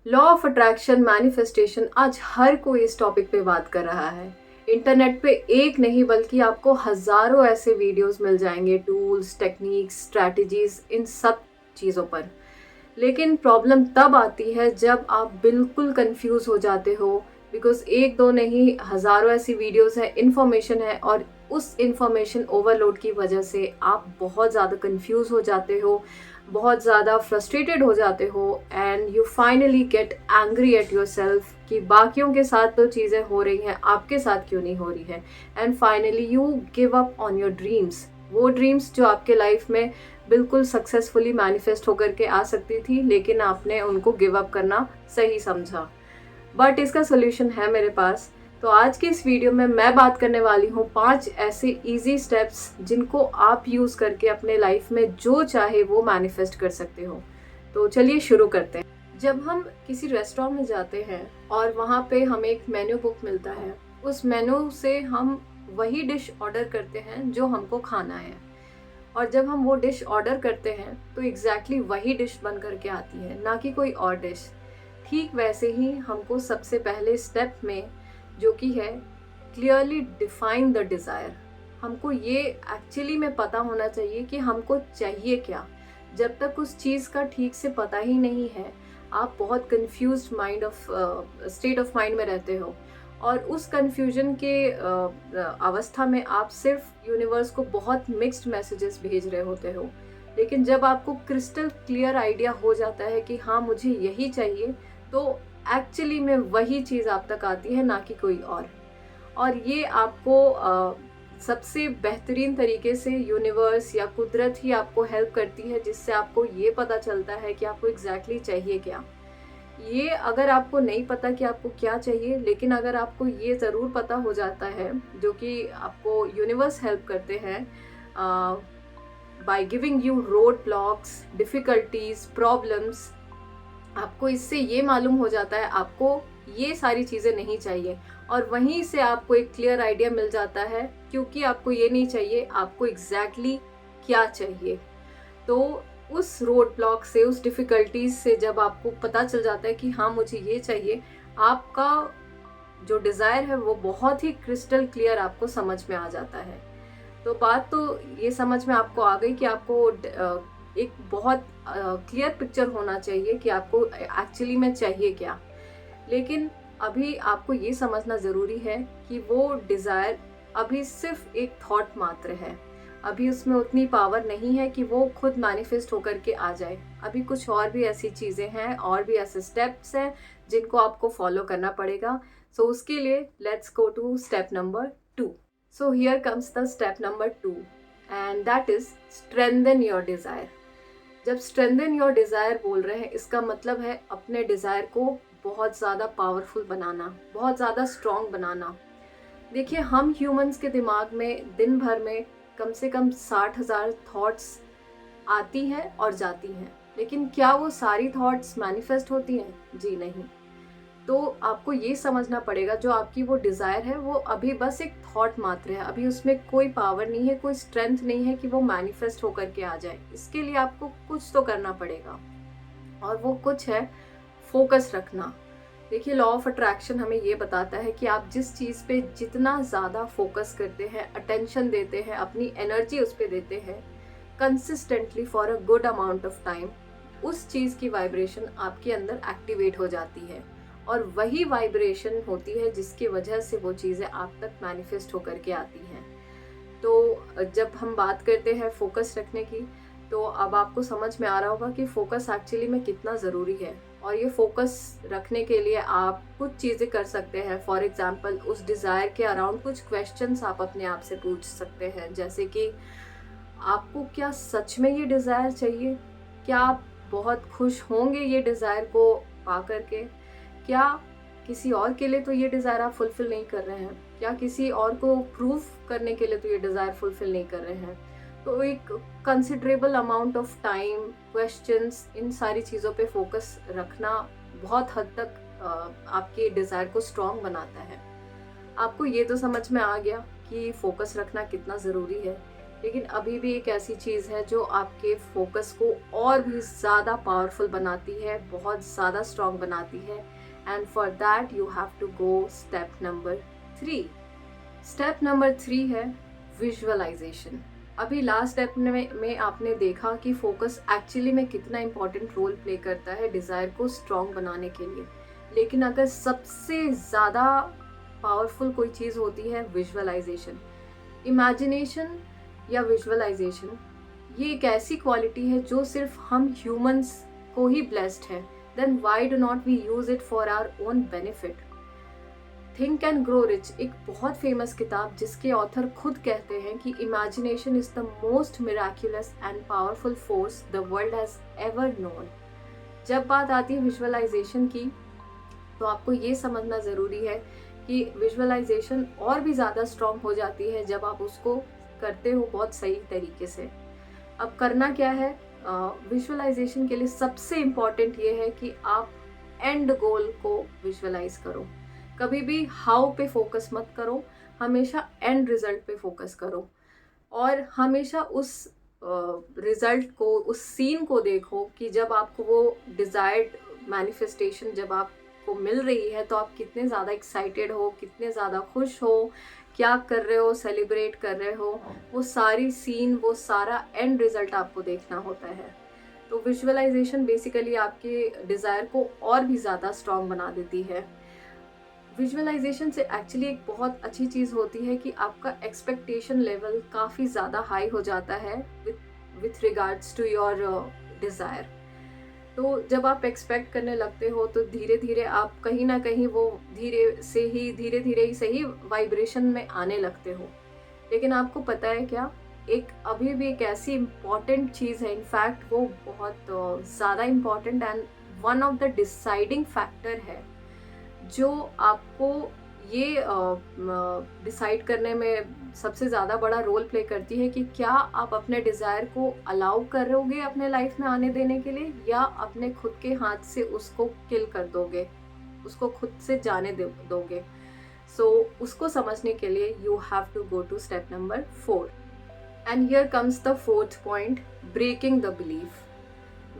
Law of attraction, manifestation, आज हर कोई इस टॉपिक पे बात कर रहा है। इंटरनेट पे एक नहीं बल्कि आपको हज़ारों ऐसे वीडियोस मिल जाएंगे, टूल्स, टेक्निक्स, स्ट्रैटेजीज, इन सब चीज़ों पर। लेकिन प्रॉब्लम तब आती है जब आप बिल्कुल कंफ्यूज हो जाते हो, बिकॉज एक दो नहीं, हज़ारों ऐसी वीडियोस है, इंफॉर्मेशन है, और उस इंफॉर्मेशन ओवरलोड की वजह से आप बहुत ज़्यादा कंफ्यूज हो जाते हो, बहुत ज़्यादा फ्रस्ट्रेटेड हो जाते हो, and you finally get angry at your self कि बाकियों के साथ तो चीज़ें हो रही हैं, आपके साथ क्यों नहीं हो रही है। And finally you give up on your dreams, वो ड्रीम्स जो आपके लाइफ में बिल्कुल सक्सेसफुली मैनिफेस्ट होकर के आ सकती थी, लेकिन आपने उनको गिव अप करना सही समझा। बट इसका सोल्यूशन है मेरे पास। तो आज की इस वीडियो में मैं बात करने वाली हूँ 5 ऐसे इजी स्टेप्स जिनको आप यूज़ करके अपने लाइफ में जो चाहे वो मैनिफेस्ट कर सकते हो। तो चलिए शुरू करते हैं। जब हम किसी रेस्टोरेंट में जाते हैं और वहाँ पे हमें एक मेन्यू बुक मिलता है, उस मेन्यू से हम वही डिश ऑर्डर करते हैं जो हमको खाना है, और जब हम वो डिश ऑर्डर करते हैं तो एग्जैक्टली वही डिश बन करके आती है, ना कि कोई और डिश। ठीक वैसे ही हमको सबसे पहले स्टेप में, जो कि है क्लियरली डिफाइन द डिज़ायर, हमको ये एक्चुअली में पता होना चाहिए कि हमको चाहिए क्या। जब तक उस चीज़ का ठीक से पता ही नहीं है, आप बहुत कंफ्यूज्ड स्टेट ऑफ माइंड में रहते हो, और उस कंफ्यूजन के अवस्था में आप सिर्फ यूनिवर्स को बहुत मिक्स्ड मैसेजेस भेज रहे होते हो। लेकिन जब आपको क्रिस्टल क्लियर आइडिया हो जाता है कि हाँ मुझे यही चाहिए, तो एक्चुअली में वही चीज़ आप तक आती है, ना कि कोई और ये आपको सबसे बेहतरीन तरीके से यूनिवर्स या कुदरत ही आपको हेल्प करती है, जिससे आपको ये पता चलता है कि आपको एग्जैक्टली चाहिए क्या। ये अगर आपको नहीं पता कि आपको क्या चाहिए, लेकिन अगर आपको ये ज़रूर पता हो जाता है, जो कि आपको यूनिवर्स हेल्प करते हैं by giving you road blocks, difficulties, problems, आपको इससे ये मालूम हो जाता है आपको ये सारी चीज़ें नहीं चाहिए, और वहीं से आपको एक क्लियर आइडिया मिल जाता है, क्योंकि आपको ये नहीं चाहिए, आपको एग्जैक्टली क्या चाहिए। तो उस रोड ब्लॉक से, उस डिफ़िकल्टीज से जब आपको पता चल जाता है कि हाँ मुझे ये चाहिए, आपका जो डिज़ायर है वो बहुत ही क्रिस्टल क्लियर आपको समझ में आ जाता है। तो बात तो ये समझ में आपको आ गई कि आपको एक बहुत क्लियर पिक्चर होना चाहिए कि आपको एक्चुअली में चाहिए क्या। लेकिन अभी आपको ये समझना ज़रूरी है कि वो डिज़ायर अभी सिर्फ एक थॉट मात्र है। अभी उसमें उतनी पावर नहीं है कि वो खुद मैनिफेस्ट होकर के आ जाए। अभी कुछ और भी ऐसी चीज़ें हैं, और भी ऐसे स्टेप्स हैं जिनको आपको फॉलो करना पड़ेगा। सो उसके लिए let's go to step number 2। So here comes the step number 2, and that is strengthen your desire. जब स्ट्रेंथन योर डिज़ायर बोल रहे हैं, इसका मतलब है अपने डिज़ायर को बहुत ज़्यादा पावरफुल बनाना, बहुत ज़्यादा स्ट्रॉन्ग बनाना। देखिए, हम ह्यूमंस के दिमाग में दिन भर में कम से कम 60,000 थॉट्स आती हैं और जाती हैं, लेकिन क्या वो सारी थॉट्स मैनिफेस्ट होती हैं? जी नहीं। तो आपको ये समझना पड़ेगा, जो आपकी वो डिज़ायर है वो अभी बस एक थॉट मात्र है, अभी उसमें कोई पावर नहीं है, कोई स्ट्रेंथ नहीं है कि वो मैनिफेस्ट होकर के आ जाए। इसके लिए आपको कुछ तो करना पड़ेगा, और वो कुछ है फोकस रखना। देखिए, लॉ ऑफ अट्रैक्शन हमें ये बताता है कि आप जिस चीज़ पे जितना ज़्यादा फोकस करते हैं, अटेंशन देते हैं, अपनी एनर्जी उस पर देते हैं consistently for a good amount of time, उस चीज़ की वाइब्रेशन आपके अंदर एक्टिवेट हो जाती है, और वही वाइब्रेशन होती है जिसकी वजह से वो चीज़ें आप तक मैनिफेस्ट होकर के आती हैं। तो जब हम बात करते हैं फोकस रखने की, तो अब आपको समझ में आ रहा होगा कि फोकस एक्चुअली में कितना ज़रूरी है। और ये फोकस रखने के लिए आप कुछ चीज़ें कर सकते हैं। फॉर एग्जांपल, उस डिज़ायर के अराउंड कुछ क्वेश्चंस आप अपने आप से पूछ सकते हैं, जैसे कि आपको क्या सच में ये डिज़ायर चाहिए? क्या आप बहुत खुश होंगे ये डिज़ायर को पा करके? क्या किसी और के लिए तो ये डिज़ायर आप फुलफ़िल नहीं कर रहे हैं? क्या किसी और को प्रूव करने के लिए तो ये डिज़ायर फुलफ़िल नहीं कर रहे हैं? तो एक considerable amount of time, questions, इन सारी चीज़ों पे फोकस रखना बहुत हद तक आपके डिज़ायर को स्ट्रॉन्ग बनाता है। आपको ये तो समझ में आ गया कि फोकस रखना कितना ज़रूरी है। लेकिन अभी भी एक ऐसी चीज़ है जो आपके फोकस को और भी ज़्यादा पावरफुल बनाती है, बहुत ज़्यादा स्ट्रॉन्ग बनाती है। And for that you have to go step number 3। Step number 3 है विजुअलाइजेशन। अभी लास्ट स्टेप में आपने देखा कि फोकस एक्चुअली में कितना इम्पोर्टेंट रोल प्ले करता है डिज़ायर को स्ट्रॉन्ग बनाने के लिए। लेकिन अगर सबसे ज़्यादा पावरफुल कोई चीज़ होती है विजुअलाइजेशन, इमेजिनेशन या विजुअलाइजेशन, ये एक ऐसी क्वालिटी है जो सिर्फ हम ह्यूमंस को ही ब्लेस्ड है। Then why do not we use it for our own benefit. Think and grow rich एक बहुत फेमस किताब जिसके ऑथर खुद कहते हैं कि imagination is the most miraculous and powerful force the world has ever known. जब बात आती है विजुअलाइजेशन की, तो आपको ये समझना ज़रूरी है कि विजुअलाइजेशन और भी ज़्यादा स्ट्रॉन्ग हो जाती है जब आप उसको करते हो बहुत सही तरीके से। अब करना क्या है, विजुअलाइजेशन के लिए सबसे इम्पॉर्टेंट ये है कि आप एंड गोल को विजुअलाइज करो। कभी भी हाउ पे फोकस मत करो, हमेशा एंड रिजल्ट पे फोकस करो। और हमेशा उस रिजल्ट को, उस सीन को देखो कि जब आपको वो डिज़ायर्ड मैनिफेस्टेशन जब आपको मिल रही है तो आप कितने ज़्यादा एक्साइटेड हो, कितने ज़्यादा खुश हो, क्या कर रहे हो, सेलिब्रेट कर रहे हो। वो सारी सीन, वो सारा एंड रिजल्ट आपको देखना होता है। तो विजुअलाइजेशन बेसिकली आपके डिज़ायर को और भी ज़्यादा स्ट्रॉन्ग बना देती है। विजुअलाइजेशन से एक्चुअली एक बहुत अच्छी चीज़ होती है कि आपका एक्सपेक्टेशन लेवल काफ़ी ज़्यादा हाई हो जाता है with regards to your desire. तो जब आप एक्सपेक्ट करने लगते हो तो धीरे धीरे आप कहीं ना कहीं वो धीरे धीरे ही सही वाइब्रेशन में आने लगते हो। लेकिन आपको पता है क्या, एक अभी भी एक ऐसी इम्पॉर्टेंट चीज़ है, इनफैक्ट वो बहुत ज़्यादा important and one of the deciding factor है जो आपको ये डिसाइड करने में सबसे ज़्यादा बड़ा रोल प्ले करती है कि क्या आप अपने डिज़ायर को अलाउ करोगे अपने लाइफ में आने देने के लिए, या अपने खुद के हाथ से उसको किल कर दोगे, उसको खुद से जाने दोगे। सो उसको समझने के लिए you have to go to step number 4। And here comes the 4th point, breaking the belief.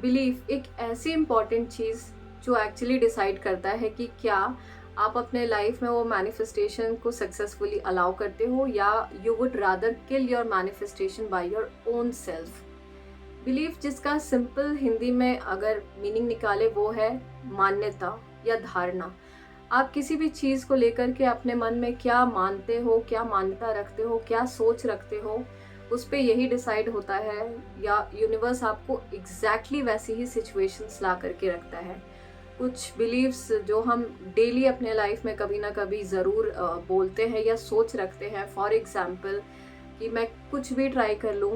Belief एक ऐसी इम्पॉर्टेंट चीज़ जो एक्चुअली डिसाइड करता है कि क्या आप अपने लाइफ में वो मैनिफेस्टेशन को सक्सेसफुली अलाउ करते हो या you would rather kill your manifestation by your own self. Belief जिसका सिंपल हिंदी में अगर मीनिंग निकाले वो है मान्यता या धारणा। आप किसी भी चीज़ को लेकर के अपने मन में क्या मानते हो, क्या मान्यता रखते हो, क्या सोच रखते हो, उस पे यही डिसाइड होता है, या यूनिवर्स आपको एग्जैक्टली वैसी ही सिचुएशंस ला करके रखता है। कुछ बिलीव्स जो हम डेली अपने लाइफ में कभी ना कभी ज़रूर बोलते हैं या सोच रखते हैं। फॉर एग्ज़ाम्पल कि मैं कुछ भी ट्राई कर लूँ,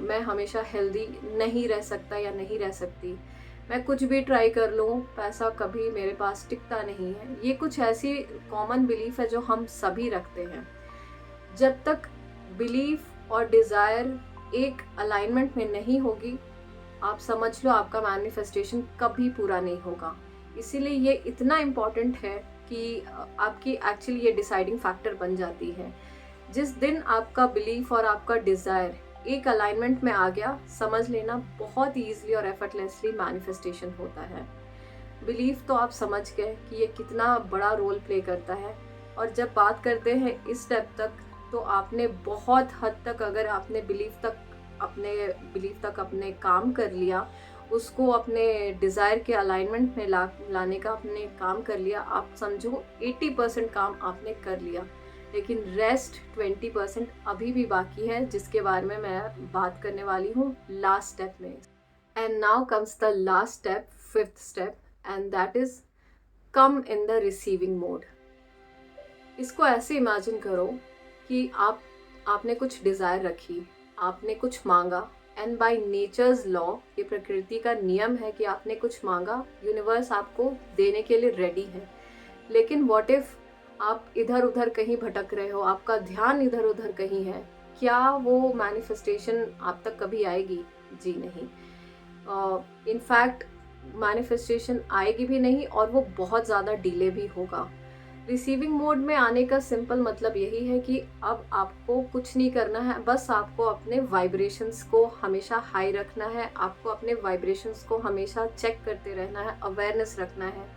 मैं हमेशा हेल्दी नहीं रह सकता या नहीं रह सकती। मैं कुछ भी ट्राई कर लूँ, पैसा कभी मेरे पास टिकता नहीं है। ये कुछ ऐसी कॉमन बिलीफ है जो हम सभी रखते हैं। जब तक बिलीफ और डिज़ायर एक अलाइनमेंट में नहीं होगी, आप समझ लो आपका मैनिफेस्टेशन कभी पूरा नहीं होगा। इसीलिए ये इतना इम्पॉर्टेंट है कि आपकी एक्चुअली ये डिसाइडिंग फैक्टर बन जाती है। जिस दिन आपका बिलीफ और आपका डिज़ायर एक अलाइनमेंट में आ गया, समझ लेना बहुत ईजिली और एफर्टलेसली मैनिफेस्टेशन होता है। बिलीफ तो आप समझ गए कि ये कितना बड़ा रोल प्ले करता है। और जब बात करते हैं इस स्टेप तक, तो आपने बहुत हद तक, अगर आपने बिलीफ तक अपने काम कर लिया, उसको अपने डिज़ायर के अलाइनमेंट में लाने का आपने काम कर लिया, आप समझो 80% काम आपने कर लिया। लेकिन रेस्ट 20% अभी भी बाकी है, जिसके बारे में मैं बात करने वाली हूँ लास्ट स्टेप में। And now comes the last step, 5th step, and that is come in the receiving mode. इसको ऐसे इमेजिन करो कि आपने कुछ डिज़ायर रखी, आपने कुछ मांगा, एंड बाय नेचर्स लॉ, ये प्रकृति का नियम है कि आपने कुछ मांगा, यूनिवर्स आपको देने के लिए रेडी है। लेकिन व्हाट इफ आप इधर उधर कहीं भटक रहे हो, आपका ध्यान इधर उधर कहीं है, क्या वो मैनिफेस्टेशन आप तक कभी आएगी? जी नहीं। इनफैक्ट मैनिफेस्टेशन आएगी भी नहीं और वो बहुत ज़्यादा डिले भी होगा। रिसीविंग मोड में आने का सिंपल मतलब यही है कि अब आपको कुछ नहीं करना है, बस आपको अपने वाइब्रेशंस को हमेशा हाई रखना है, आपको अपने वाइब्रेशंस को हमेशा चेक करते रहना है, अवेयरनेस रखना है।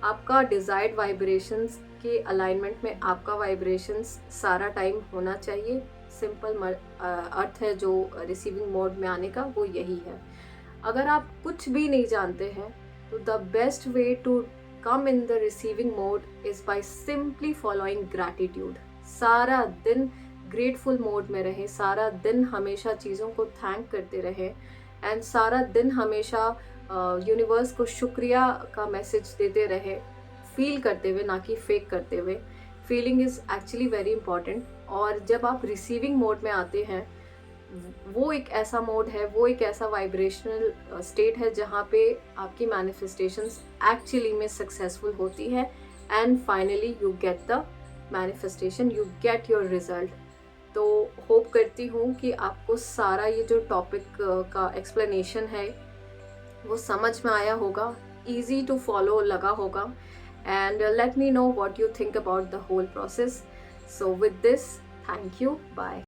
आपका डिज़ायर्ड वाइब्रेशंस के अलाइनमेंट में आपका वाइब्रेशंस सारा टाइम होना चाहिए। सिंपल अर्थ है जो रिसीविंग मोड में आने का, वो यही है। अगर आप कुछ भी नहीं जानते हैं तो the best way to come in the receiving mode is by simply following gratitude. सारा दिन ग्रेटफुल मोड में रहें, सारा दिन हमेशा चीज़ों को थैंक करते रहें एंड सारा दिन हमेशा यूनिवर्स को शुक्रिया का मैसेज देते रहे, फील करते हुए, ना कि फेक करते हुए। Feeling is actually very important. और जब आप रिसीविंग मोड में आते हैं, वो एक ऐसा मोड है, वो एक ऐसा वाइब्रेशनल स्टेट है जहाँ पे आपकी मैनिफेस्टेशंस एक्चुअली में सक्सेसफुल होती है and finally you get the manifestation, you get your result. तो होप करती हूँ कि आपको सारा ये जो टॉपिक का एक्सप्लेनेशन है वो समझ में आया होगा, ईजी टू फॉलो लगा होगा। And let me know what you think about the whole process. So with this, thank you, bye.